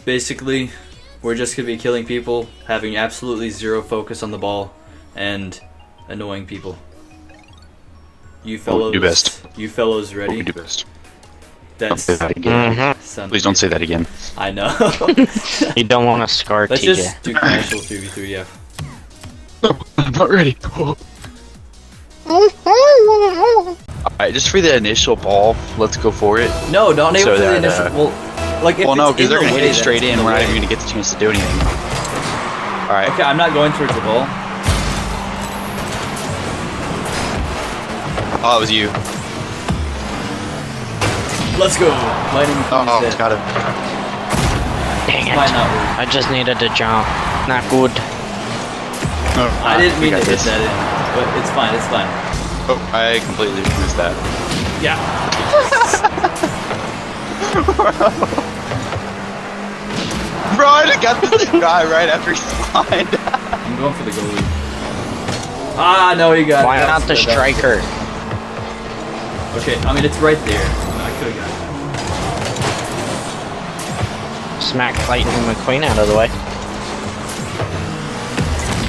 Basically, we're just gonna be killing people, having absolutely zero focus on the ball, and annoying people. You fellows, do best. You fellows ready? We do best. That's Don't say that again. Please don't say that again. I know. You don't want to scar Let's TJ. just do casual 2v3, yeah. No, I'm not ready. Alright, just for the initial ball, let's go for it. No, don't aim So for the that, initial. Well, like if Well, no, it's because in they're the gonna hit way, it straight then in. it's We're not the even way. gonna get the chance to do anything. Alright. Okay, I'm not going towards the ball. Oh, it was you. Let's go. Lightning Oh, McQueen's got dead. him. Dang it. Might not work. I just needed to jump. Not good. Oh, I didn't mean to got hit this. that in, but it's fine, it's fine. Oh, I completely missed that. Yeah. Bro, I just got this guy right after he spawned. I'm going for the goalie. Ah, no, he got it. Why That's not the good. striker? Okay, I mean, it's right there. I could've got it. Smack Lightning McQueen out of the way.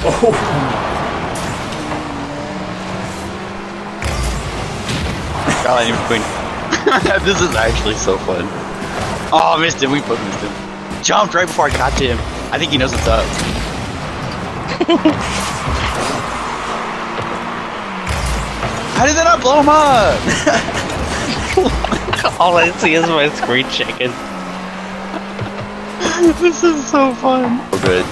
Oh. God, I didn't even This is actually so fun. Oh, I missed him. We both missed him. Jumped right before I got to him. I think he knows what's up. How did that not blow him up? All I see is my screen shaking. This is so fun. Oh, good.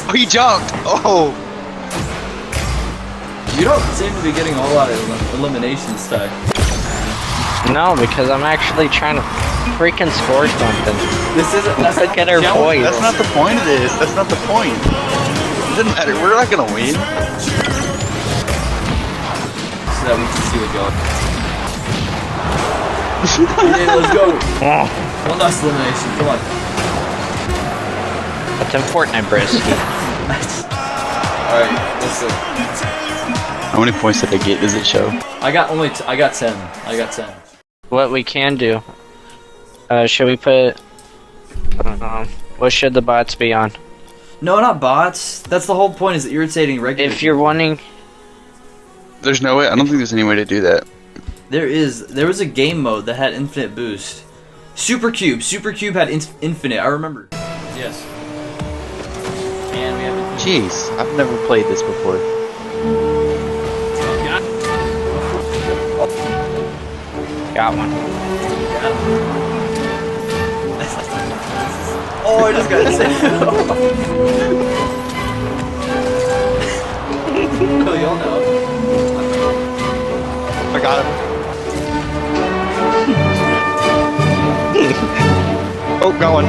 Oh, he jumped. Oh. You don't seem to be getting a whole lot of elimination stuff. No, because I'm actually trying to freaking score something. This isn't. That's Look at her yeah, poise. That's not the point of this. That's not the point. It doesn't matter. We're not gonna win. So that we can see what going. Okay, let's go. Oh, One last elimination. Come on. that's in Fortnite, Brisky. Alright, let's go. How many points did I get? Does it show? I got 10. I got 10. What we can do? Should we put? What should the bots be on? No, not bots. That's the whole point. Is irritating regular. If you're wanting, There's no way. I don't think there's any way to do that. There was a game mode that had infinite boost. Supercube had infinite. I remember. Yes. And we have infinite. Jeez, I've never played this before. got one. Oh, I just got it. Oh, y'all know. I got him. Oh, got one.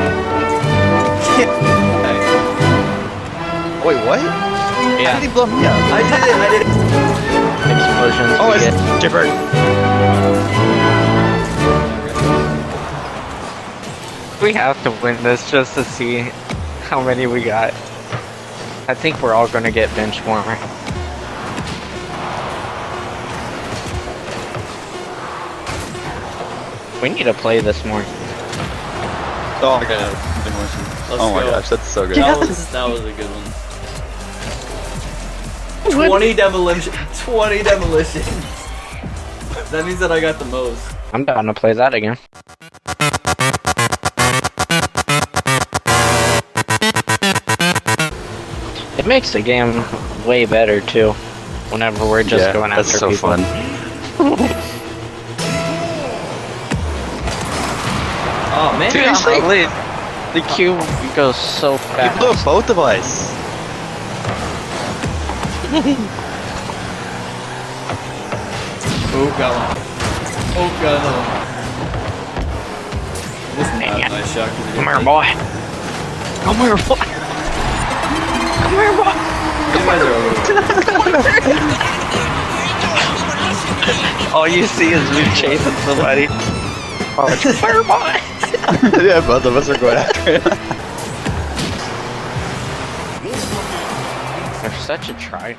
Wait, what? Yeah. How did he blow me up? I did it. Explosions. Oh, we it's get. Jibber. We have to win this just to see how many we got. I think we're all gonna get bench warmer. We need to play this more. Oh, I got demolitions. Let's Oh my go. gosh, that's so good. That was a good one. 20 demolitions. 20 demolitions. That means that I got the most. I'm down to play that again. It makes the game way better too. Whenever we're just going after that's so people. fun. Oh man. Seriously? Holy, the cube goes so You fast. blew up both of us. Oh god. Oh god. This is not a nice shot. Come here, boy. Come here, boy. Come here, boy. You guys are over. All you see is me chasing somebody. Oh, it's fire boy. Yeah, both of us are going after him. They're such a try.